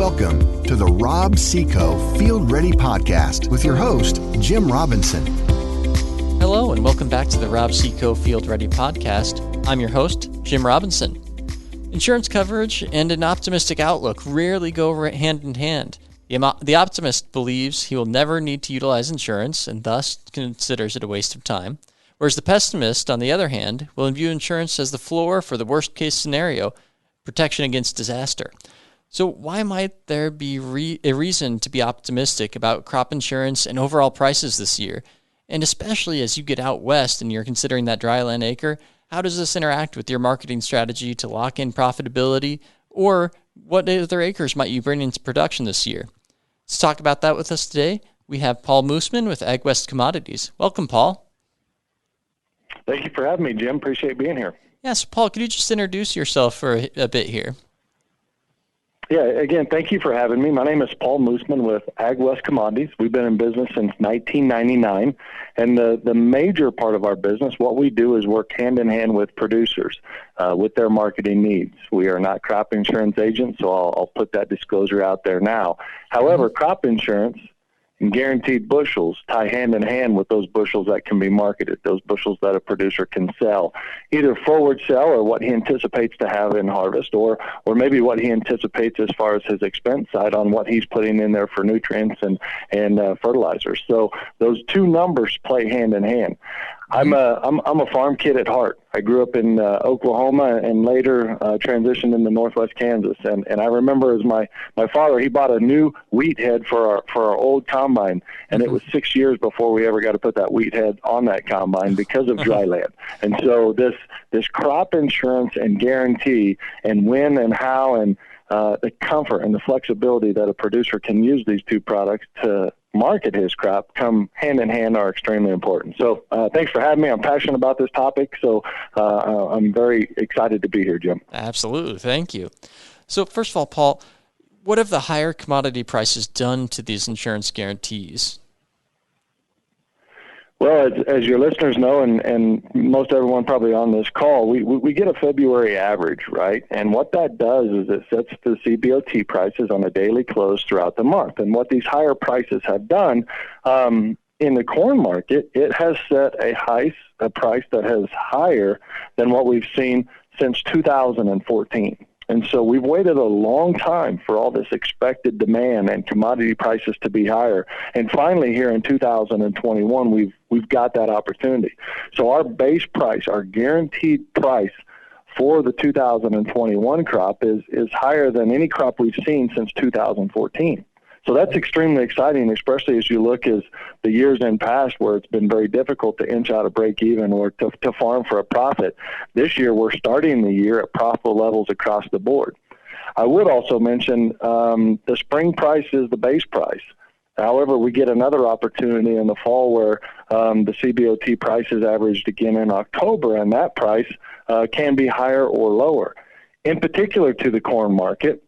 Welcome to the Rob Seco Field Ready Podcast with your host, Jim Robinson. Hello, and welcome back to the Rob Seco Field Ready Podcast. I'm your host, Jim Robinson. Insurance coverage and an optimistic outlook rarely go hand in hand. The optimist believes he will never need to utilize insurance and thus considers it a waste of time, whereas the pessimist, on the other hand, will view insurance as the floor for the worst-case scenario, protection against disaster. So why might there be a reason to be optimistic about crop insurance and overall prices this year? And especially as you get out west and you're considering that dryland acre, how does this interact with your marketing strategy to lock in profitability? Or what other acres might you bring into production this year? To talk about that with us today, we have Paul Mussman with AgWest Commodities. Welcome, Paul. Thank you for having me, Jim. Appreciate being here. Yes, Paul, could you just introduce yourself for a bit here? Yeah, again, thank you for having me. My name is Paul Mussman with AgWest Commodities. We've been in business since 1999, and the major part of our business, what we do is work hand-in-hand with producers with their marketing needs. We are not crop insurance agents, so I'll put that disclosure out there now. However, crop insurance and guaranteed bushels tie hand in hand with those bushels that can be marketed, those bushels that a producer can sell, either forward sell or what he anticipates to have in harvest, or maybe what he anticipates as far as his expense side on what he's putting in there for nutrients and fertilizers. So those two numbers play hand in hand. I'm a farm kid at heart. I grew up in Oklahoma and later transitioned into Northwest Kansas. And I remember as my father, he bought a new wheat head for our old combine, and it was 6 years before we ever got to put that wheat head on that combine because of dryland. And so this crop insurance and guarantee and when and how and the comfort and the flexibility that a producer can use these two products to market his crop come hand in hand are extremely important. So thanks for having me. I'm passionate about this topic, so I'm very excited to be here, Jim. Absolutely. Thank you. So first of all, Paul, what have the higher commodity prices done to these insurance guarantees? Well, as your listeners know, and most everyone probably on this call, we get a February average, right? And what that does is it sets the CBOT prices on a daily close throughout the month. And what these higher prices have done in the corn market, it has set a price that is higher than what we've seen since 2014. And so we've waited a long time for all this expected demand and commodity prices to be higher. And finally, here in 2021, we've got that opportunity. So our base price, our guaranteed price for the 2021 crop is higher than any crop we've seen since 2014. So that's extremely exciting, especially as you look as the years in past where it's been very difficult to inch out a break even or to farm for a profit. This year, we're starting the year at profitable levels across the board. I would also mention the spring price is the base price. However, we get another opportunity in the fall where the CBOT price is averaged again in October, and that price can be higher or lower. In particular to the corn market,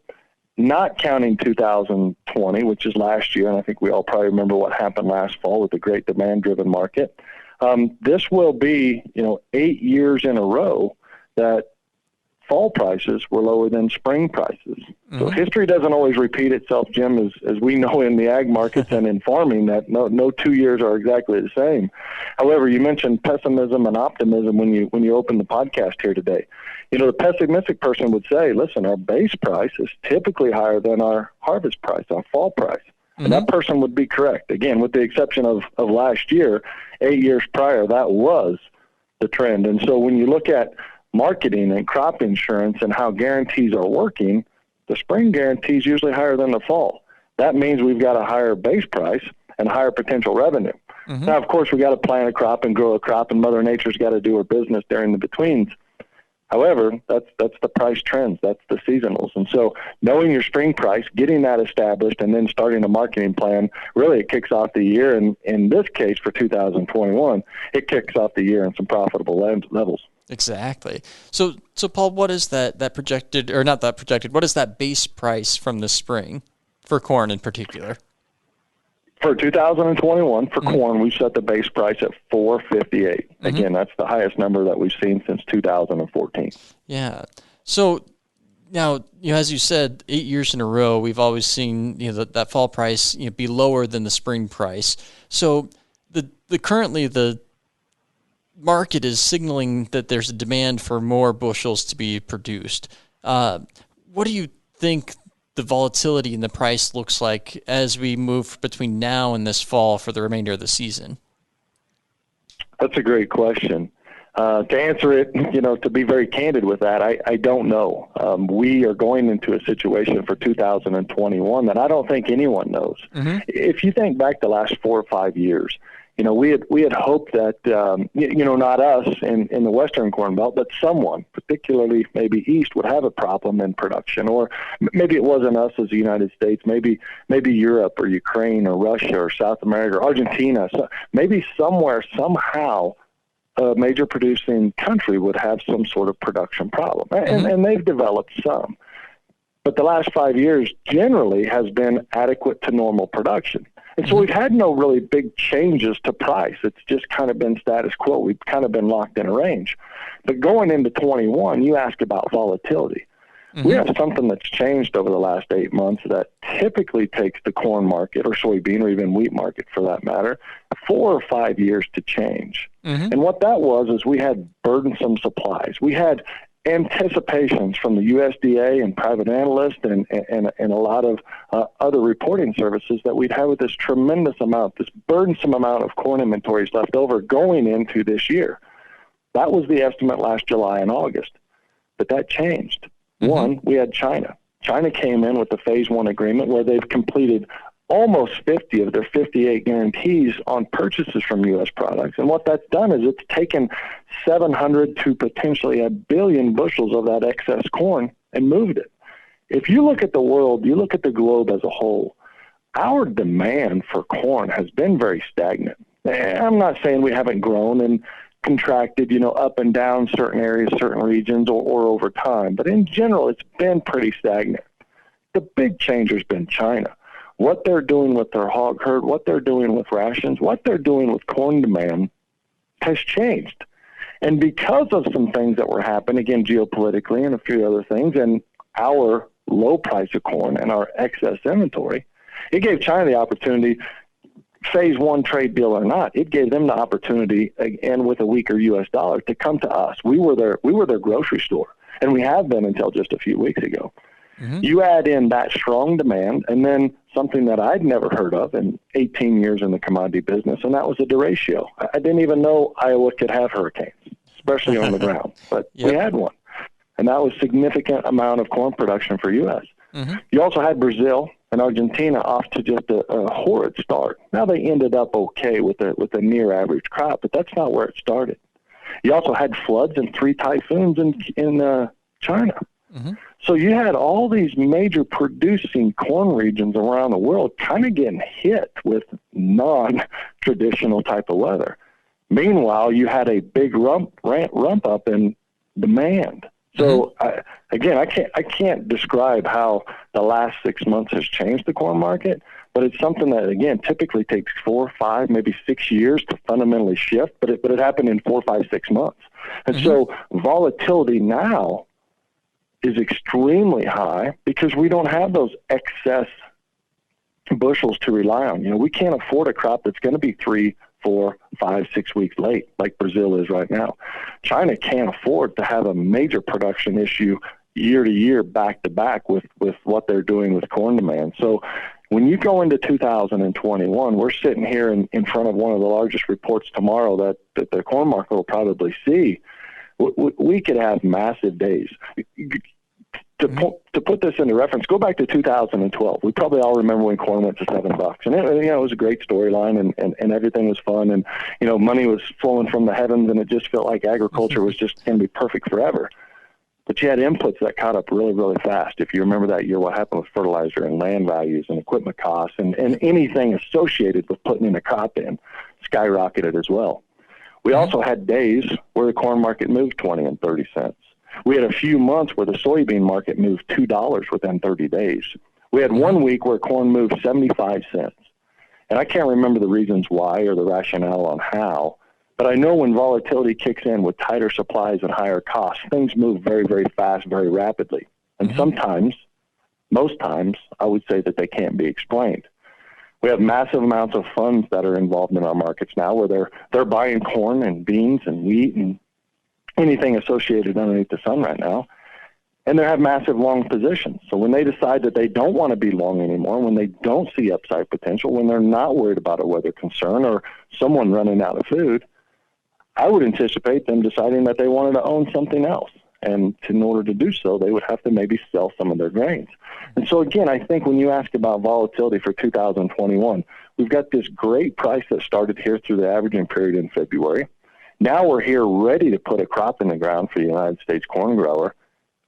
not counting 2020, which is last year, and I think we all probably remember what happened last fall with the great demand-driven market. This will be, 8 years in a row that fall prices were lower than spring prices. Mm-hmm. So history doesn't always repeat itself, Jim, as we know in the ag markets and in farming that no 2 years are exactly the same. However, you mentioned pessimism and optimism when you opened the podcast here today. The pessimistic person would say, listen, our base price is typically higher than our harvest price, our fall price. Mm-hmm. And that person would be correct. Again, with the exception of last year, 8 years prior, that was the trend. And so when you look at marketing and crop insurance and how guarantees are working, the spring guarantee is usually higher than the fall. That means we've got a higher base price and higher potential revenue. Mm-hmm. Now, of course, we got to plant a crop and grow a crop, and Mother Nature's got to do her business during the betweens. However, that's the price trends, that's the seasonals. And so knowing your spring price, getting that established, and then starting a marketing plan, really it kicks off the year. And in this case, for 2021, it kicks off the year in some profitable levels. Exactly. So Paul, what is that projected, or not that projected, what is that base price from the spring for corn in particular? For 2021, for corn, we set the base price at $4.58. Again, that's the highest number that we've seen since 2014. Yeah. So Now, as you said, 8 years in a row, we've always seen that fall price be lower than the spring price. So currently the market is signaling that there's a demand for more bushels to be produced. What do you think the volatility in the price looks like as we move between now and this fall for the remainder of the season? That's a great question. To answer it, to be very candid with that, I don't know. We are going into a situation for 2021 that I don't think anyone knows. Mm-hmm. If you think back the last 4 or 5 years, we had hoped that, not us in the Western Corn Belt, but someone, particularly maybe East, would have a problem in production. Or maybe it wasn't us as the United States, maybe Europe or Ukraine or Russia or South America or Argentina. So maybe somewhere, somehow, a major producing country would have some sort of production problem. And they've developed some. But the last 5 years generally has been adequate to normal production. And so we've had no really big changes to price. It's just kind of been status quo. We've kind of been locked in a range. But going into 21, you ask about volatility. Mm-hmm. We have something that's changed over the last 8 months that typically takes the corn market or soybean or even wheat market for that matter 4 or 5 years to change. Mm-hmm. And what that was is we had burdensome supplies. We had anticipations from the USDA and private analysts and a lot of other reporting services that we'd have with this tremendous amount, this burdensome amount of corn inventories left over going into this year. That was the estimate last July and August. But that changed. Mm-hmm. One, we had China. China came in with the Phase 1 agreement where they've completed almost 50 of their 58 guarantees on purchases from U.S. products. And what that's done is it's taken 700 to potentially 1 billion bushels of that excess corn and moved it. If you look at the world, you look at the globe as a whole, our demand for corn has been very stagnant. I'm not saying we haven't grown and contracted, up and down certain areas, certain regions, or over time. But in general, it's been pretty stagnant. The big change has been China. What they're doing with their hog herd, what they're doing with rations, what they're doing with corn demand has changed. And because of some things that were happening, again, geopolitically and a few other things, and our low price of corn and our excess inventory, it gave China the opportunity, Phase 1 trade deal or not, it gave them the opportunity, again, with a weaker U.S. dollar, to come to us. We were their grocery store, and we have been until just a few weeks ago. Mm-hmm. You add in that strong demand, and then something that I'd never heard of in 18 years in the commodity business, and that was a derecho. I didn't even know Iowa could have hurricanes, especially on the ground, but we had one. And that was a significant amount of corn production for U.S. Mm-hmm. You also had Brazil and Argentina off to just a horrid start. Now they ended up okay with a near average crop, but that's not where it started. You also had floods and 3 typhoons in China. Mm-hmm. So you had all these major producing corn regions around the world kind of getting hit with non-traditional type of weather. Meanwhile, you had a big ramp up in demand. So mm-hmm. I can't describe how the last 6 months has changed the corn market, but it's something that, again, typically takes 4, 5, maybe 6 years to fundamentally shift, but it happened in 4, 5, 6 months. And mm-hmm. so volatility now is extremely high because we don't have those excess bushels to rely on. We can't afford a crop that's going to be 3, 4, 5, 6 weeks late like Brazil is right now. China can't afford to have a major production issue year to year, back to back with what they're doing with corn demand. So when you go into 2021, we're sitting here in front of one of the largest reports tomorrow that the corn market will probably see. We could have massive days. To put this into reference, go back to 2012. We probably all remember when corn went to $7, and it was a great storyline, and everything was fun, and money was flowing from the heavens, and it just felt like agriculture was just going to be perfect forever. But you had inputs that caught up really, really fast. If you remember that year, what happened with fertilizer and land values and equipment costs and anything associated with putting in a crop in skyrocketed as well. We also had days where the corn market moved 20 and 30 cents. We had a few months where the soybean market moved $2 within 30 days. We had 1 week where corn moved 75 cents. And I can't remember the reasons why or the rationale on how, but I know when volatility kicks in with tighter supplies and higher costs, things move very, very fast, very rapidly. And sometimes, most times, I would say that they can't be explained. We have massive amounts of funds that are involved in our markets now where they're buying corn and beans and wheat and anything associated underneath the sun right now. And they have massive long positions. So when they decide that they don't want to be long anymore, when they don't see upside potential, when they're not worried about a weather concern or someone running out of food, I would anticipate them deciding that they wanted to own something else. And in order to do so, they would have to maybe sell some of their grains. And so, again, I think when you ask about volatility for 2021, we've got this great price that started here through the averaging period in February. Now we're here ready to put a crop in the ground for the United States corn grower.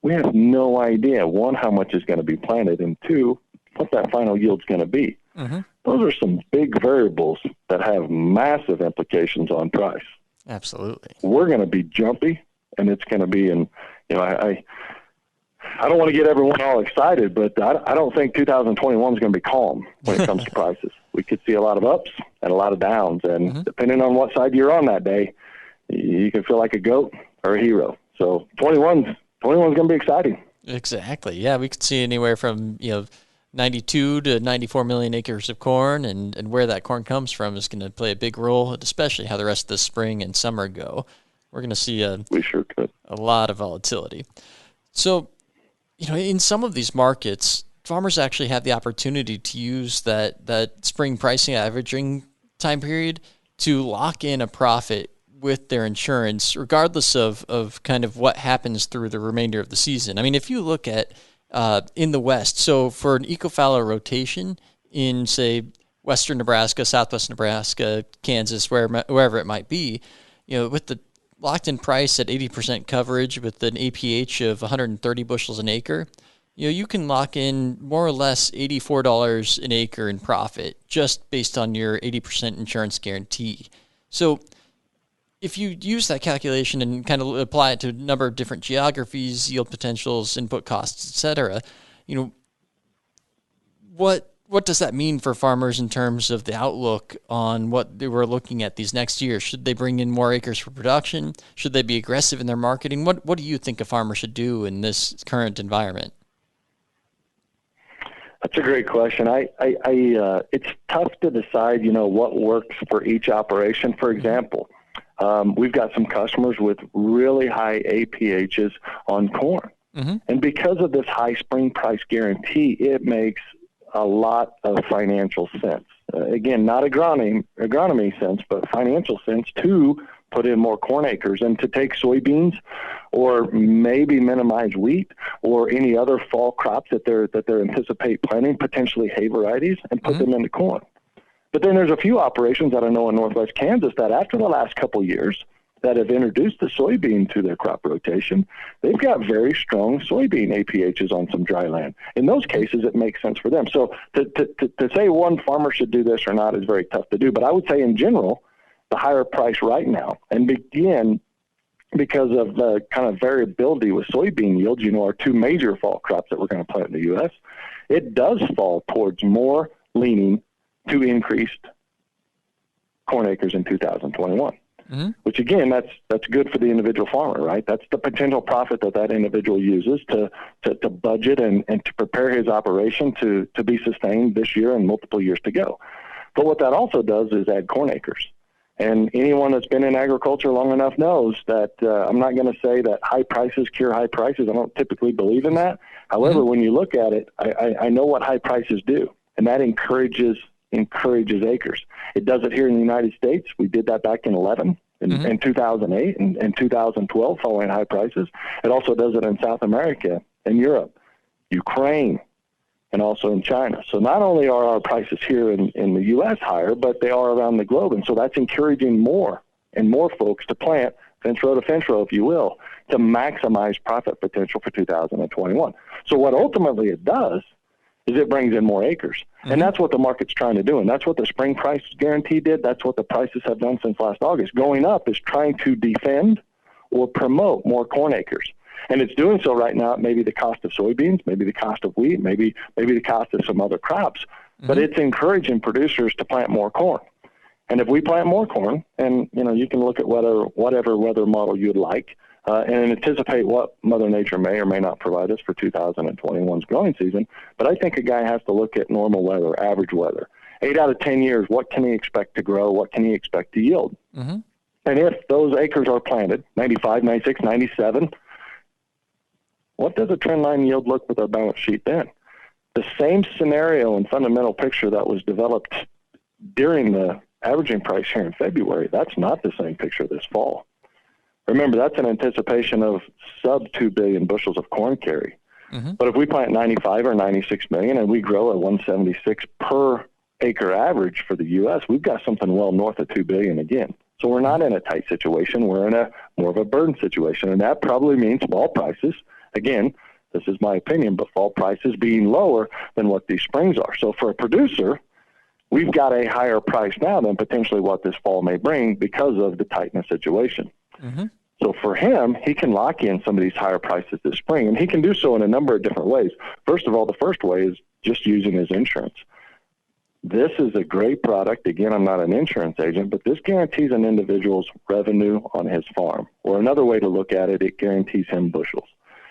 We have no idea, one, how much is going to be planted, and two, what that final yield's going to be. Those are some big variables that have massive implications on price. Absolutely. We're going to be jumpy. And it's going to be, I don't want to get everyone all excited, but I don't think 2021 is going to be calm when it comes to prices. We could see a lot of ups and a lot of downs, and depending on what side you're on that day, you can feel like a goat or a hero. So 21's going to be exciting. Exactly. Yeah, we could see anywhere from 92 to 94 million acres of corn, and where that corn comes from is going to play a big role, especially how the rest of the spring and summer go. We're going to see we sure could. A lot of volatility. So, in some of these markets, farmers actually have the opportunity to use that spring pricing averaging time period to lock in a profit with their insurance, regardless of kind of what happens through the remainder of the season. I mean, if you look at in the West, so for an eco-fallow rotation in, say, western Nebraska, southwest Nebraska, Kansas, wherever it might be, with the locked-in price at 80% coverage with an APH of 130 bushels an acre, you can lock in more or less $84 an acre in profit just based on your 80% insurance guarantee. So if you use that calculation and kind of apply it to a number of different geographies, yield potentials, input costs, etc., what does that mean for farmers in terms of the outlook on what they were looking at these next years? Should they bring in more acres for production? Should they be aggressive in their marketing? What do you think a farmer should do in this current environment? That's a great question. It's tough to decide, what works for each operation. For example, we've got some customers with really high APHs on corn. And because of this high spring price guarantee, it makes a lot of financial sense. Again, not agronomy sense, but financial sense to put in more corn acres and to take soybeans or maybe minimize wheat or any other fall crops that they anticipate planting, potentially hay varieties, and put them into corn. But then there's a few operations that I know in Northwest Kansas that after the last couple of years that have introduced the soybean to their crop rotation, they've got very strong soybean APHs on some dry land. In those cases, it makes sense for them. So to say one farmer should do this or not is very tough to do. But I would say in general, the higher price right now, and begin because of the kind of variability with soybean yields, our two major fall crops that we're going to plant in the U.S., it does fall towards more leaning to increased corn acres in 2021. Which again, that's good for the individual farmer, right? That's the potential profit that individual uses to budget and to prepare his operation to be sustained this year and multiple years to go. But what that also does is add corn acres. And anyone that's been in agriculture long enough knows that I'm not going to say that high prices cure high prices. I don't typically believe in that. However, when you look at it, I know what high prices do, and that encourages acres. It does it here in the United States. We did that back in 2008 and 2012 following high prices. It also does it in South America and Europe, Ukraine, and also in China. So not only are our prices here in the U.S. higher, but they are around the globe. And so that's encouraging more and more folks to plant fence row to fence row, if you will, to maximize profit potential for 2021. So what ultimately it does is it brings in more acres. And that's what the market's trying to do. And that's what the spring price guarantee did. That's what the prices have done since last August. Going up is trying to defend or promote more corn acres. And it's doing so right now at maybe the cost of soybeans, maybe the cost of wheat, maybe the cost of some other crops. But it's encouraging producers to plant more corn. And if we plant more corn, and you can look at whatever weather model you'd like, and anticipate what Mother Nature may or may not provide us for 2021's growing season. But I think a guy has to look at normal weather, average weather. 8 out of 10 years, what can he expect to grow? What can he expect to yield? Mm-hmm. And if those acres are planted, 95, 96, 97, what does a trend line yield look with our balance sheet then? The same scenario and fundamental picture that was developed during the averaging price here in February, that's not the same picture this fall. Remember, that's an anticipation of sub 2 billion bushels of corn carry. Mm-hmm. But if we plant 95 or 96 million and we grow at 176 per acre average for the U.S., we've got something well north of 2 billion again. So we're not in a tight situation. We're in a more of a burden situation. And that probably means fall prices. Again, this is my opinion, but fall prices being lower than what these springs are. So for a producer, we've got a higher price now than potentially what this fall may bring because of the tightness situation. Mm-hmm. So for him, he can lock in some of these higher prices this spring, and he can do so in a number of different ways. First of all, the first way is just using his insurance. This is a great product. Again, I'm not an insurance agent, but this guarantees an individual's revenue on his farm. Or another way to look at it, it guarantees him bushels.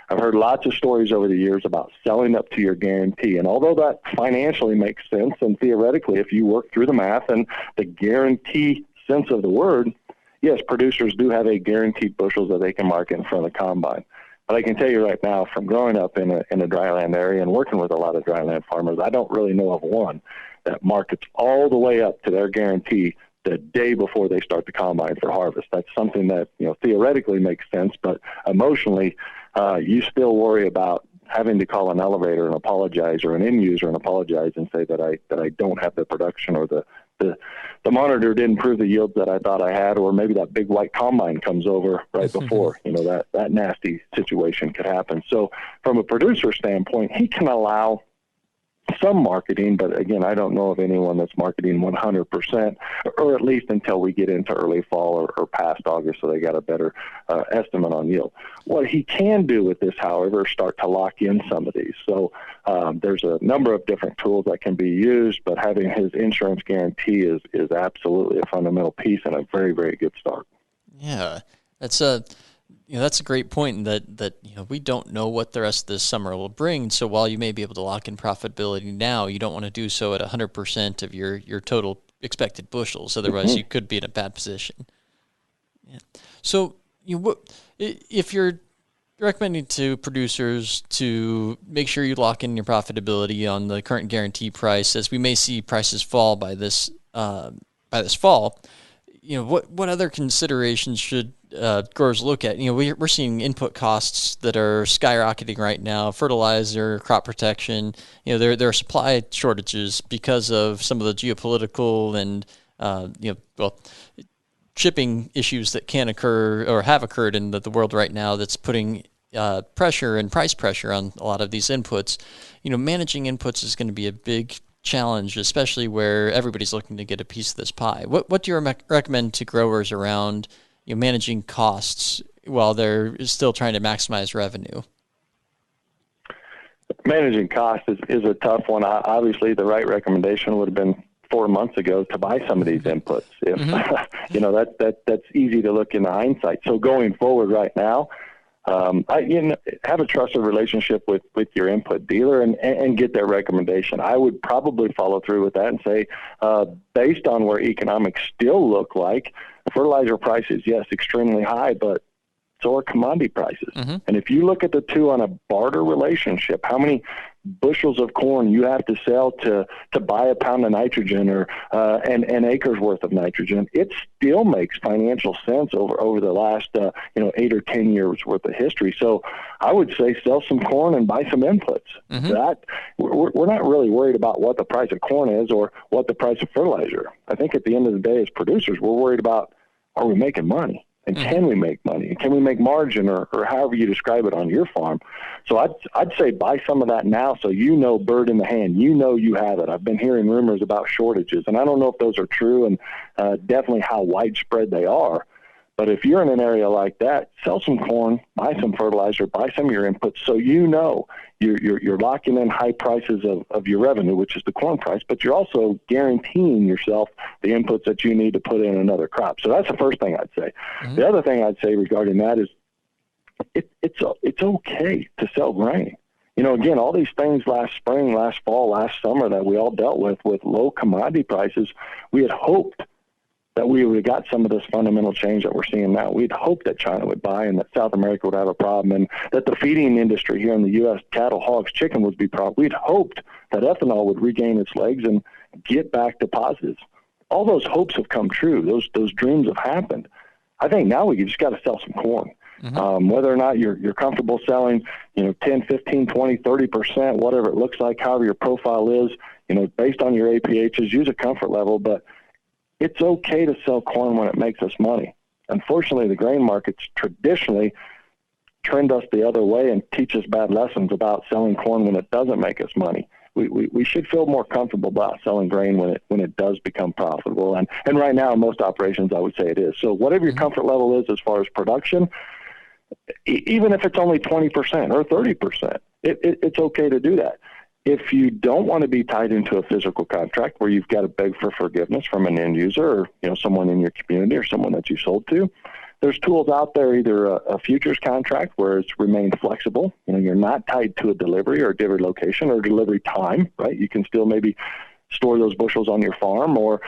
I've heard lots of stories over the years about selling up to your guarantee. And although that financially makes sense, and theoretically, if you work through the math and the guarantee sense of the word, yes, producers do have a guaranteed bushels that they can mark in front of the combine. But I can tell you right now, from growing up in a dryland area and working with a lot of dryland farmers, I don't really know of one that markets all the way up to their guarantee the day before they start the combine for harvest. That's something that, theoretically makes sense, but emotionally, you still worry about having to call an elevator and apologize, or an end user and apologize and say that I don't have the production, or the monitor didn't prove the yields that I thought I had, or maybe that big white combine comes over right before, that nasty situation could happen. So from a producer standpoint, he can allow some marketing, but again, I don't know of anyone that's marketing 100%, or at least until we get into early fall or past August, so they got a better estimate on yield. What he can do with this, however, is start to lock in some of these. So there's a number of different tools that can be used, but having his insurance guarantee is absolutely a fundamental piece and a very, very good start. Yeah, that's a great point, that we don't know what the rest of this summer will bring. So while you may be able to lock in profitability now, you don't want to do so at 100% of your total expected bushels. Otherwise, you could be in a bad position. Yeah. So if you're recommending to producers to make sure you lock in your profitability on the current guarantee price, as we may see prices fall by this fall, what other considerations should growers look at? We're seeing input costs that are skyrocketing right now: fertilizer, crop protection. There are supply shortages because of some of the geopolitical and shipping issues that can occur or have occurred in the world right now. That's putting pressure and price pressure on a lot of these inputs. Managing inputs is going to be a big challenge, especially where everybody's looking to get a piece of this pie. What do you recommend to growers around managing costs while they're still trying to maximize revenue? Managing costs is a tough one. Obviously, the right recommendation would have been 4 months ago to buy some of these inputs. If that's easy to look in the hindsight. So going forward right now, have a trusted relationship with your input dealer and get their recommendation. I would probably follow through with that and say, based on where economics still look like, fertilizer prices, yes, extremely high, but so are commodity prices. Mm-hmm. And if you look at the two on a barter relationship, how many bushels of corn you have to sell to buy a pound of nitrogen or an acre's worth of nitrogen, it still makes financial sense over the last 8 or 10 years worth of history. So I would say sell some corn and buy some inputs. Mm-hmm. That we're not really worried about what the price of corn is or what the price of fertilizer. I think at the end of the day, as producers, we're worried about, are we making money? And can we make money? And can we make margin, or however you describe it on your farm? So I'd say buy some of that now, so bird in the hand. You have it. I've been hearing rumors about shortages, and I don't know if those are true and definitely how widespread they are. But if you're in an area like that, sell some corn, buy some fertilizer, buy some of your inputs, so you're locking in high prices of your revenue, which is the corn price, but you're also guaranteeing yourself the inputs that you need to put in another crop. So that's the first thing I'd say. Mm-hmm. The other thing I'd say regarding that is it's okay to sell grain. Again, all these things last spring, last fall, last summer that we all dealt with low commodity prices, we had hoped that we would have got some of this fundamental change that we're seeing now. We'd hoped that China would buy and that South America would have a problem and that the feeding industry here in the U.S., cattle, hogs, chicken would be problem. We'd hoped that ethanol would regain its legs and get back to positives. All those hopes have come true. Those dreams have happened. I think now we just got to sell some corn. Mm-hmm. Whether or not you're comfortable selling, 10, 15, 20, 30%, whatever it looks like, however your profile is, based on your APHs, use a comfort level, but it's okay to sell corn when it makes us money. Unfortunately, the grain markets traditionally trend us the other way and teach us bad lessons about selling corn when it doesn't make us money. We should feel more comfortable about selling grain when it does become profitable. And right now, in most operations, I would say it is. So whatever your comfort level is as far as production, even if it's only 20% or 30%, it's okay to do that. If you don't want to be tied into a physical contract where you've got to beg for forgiveness from an end user or someone in your community or someone that you sold to, there's tools out there, either a futures contract where it's remained flexible. You're not tied to a delivery or a delivery location or delivery time, right? You can still maybe store those bushels on your farm, or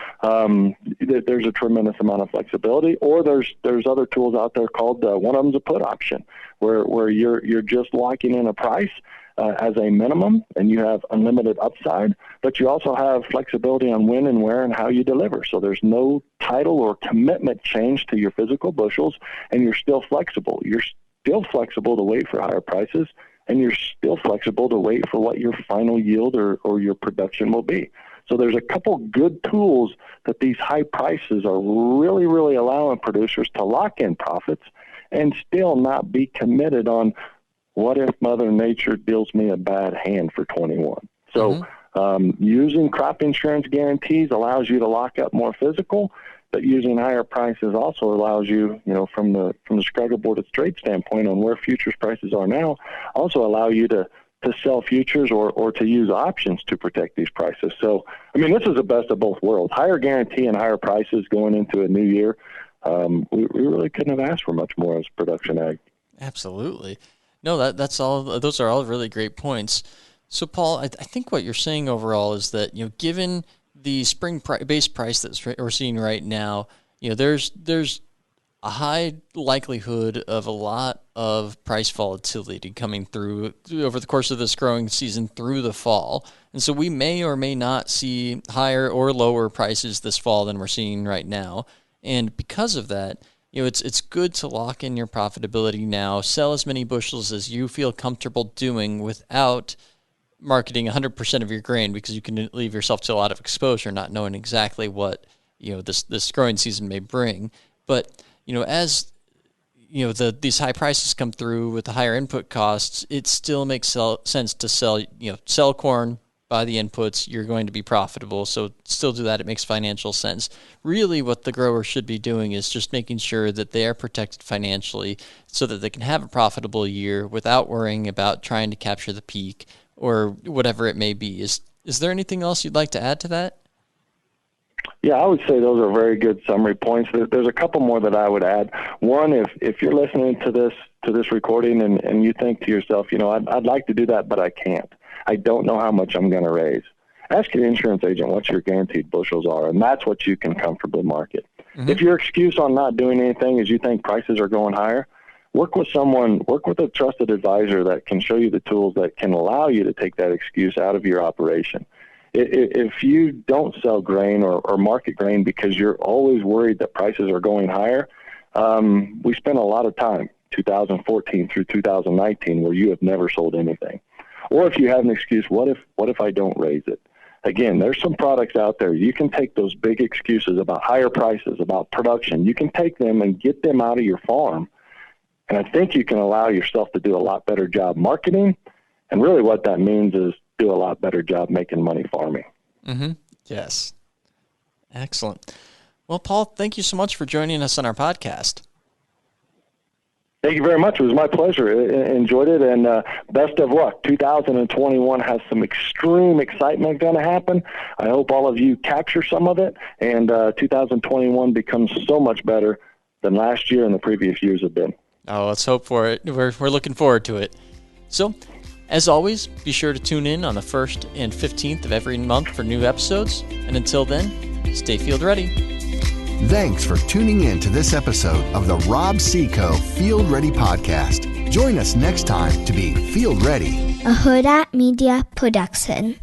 there's a tremendous amount of flexibility. Or there's other tools out there called one of them's a put option, where you're just locking in a price as a minimum, and you have unlimited upside, but you also have flexibility on when and where and how you deliver. So there's no title or commitment change to your physical bushels, and you're still flexible. You're still flexible to wait for higher prices, and you're still flexible to wait for what your final yield or your production will be. So there's a couple good tools that these high prices are really, really allowing producers to lock in profits and still not be committed on what if Mother Nature deals me a bad hand for 21. So using crop insurance guarantees allows you to lock up more physical, but using higher prices also allows you, from the Chicago Board of Trade standpoint on where futures prices are now, also allow you to sell futures or to use options to protect these prices. So, this is the best of both worlds. Higher guarantee and higher prices going into a new year. We really couldn't have asked for much more as production ag. Absolutely. No, that's all. Those are all really great points. So, Paul, I think what you're saying overall is that, given the spring base price that we're seeing right now, there's a high likelihood of a lot of price volatility coming through over the course of this growing season through the fall. And so we may or may not see higher or lower prices this fall than we're seeing right now. And because of that, it's good to lock in your profitability now, sell as many bushels as you feel comfortable doing without marketing 100% of your grain, because you can leave yourself to a lot of exposure, not knowing exactly what, this growing season may bring. But as these high prices come through with the higher input costs, it still makes sense to sell corn, buy the inputs. You're going to be profitable, so still do that. It makes financial sense. Really, what the grower should be doing is just making sure that they are protected financially so that they can have a profitable year without worrying about trying to capture the peak or whatever it may be. Is there anything else you'd like to add to that? Yeah, I would say those are very good summary points. There's a couple more that I would add. One, if you're listening to this recording and you think to yourself, I'd like to do that, but I can't. I don't know how much I'm going to raise. Ask your insurance agent what your guaranteed bushels are, and that's what you can comfortably market. Mm-hmm. If your excuse on not doing anything is you think prices are going higher, work with a trusted advisor that can show you the tools that can allow you to take that excuse out of your operation. If you don't sell grain or market grain because you're always worried that prices are going higher, we spent a lot of time, 2014 through 2019, where you have never sold anything. Or if you have an excuse, what if I don't raise it? Again, there's some products out there. You can take those big excuses about higher prices, about production. You can take them and get them out of your farm. And I think you can allow yourself to do a lot better job marketing. And really what that means is do a lot better job making money farming. Mm-hmm. Yes. Excellent. Well, Paul, thank you so much for joining us on our podcast. Thank you very much. It was my pleasure. Enjoyed it, and best of luck. 2021 has some extreme excitement going to happen. I hope all of you capture some of it, and 2021 becomes so much better than last year and the previous years have been. Oh, let's hope for it. We're looking forward to it. So, as always, be sure to tune in on the 1st and 15th of every month for new episodes. And until then, stay field ready. Thanks for tuning in to this episode of the Rob Seco Field Ready Podcast. Join us next time to be field ready. A Hurrdat Media Production.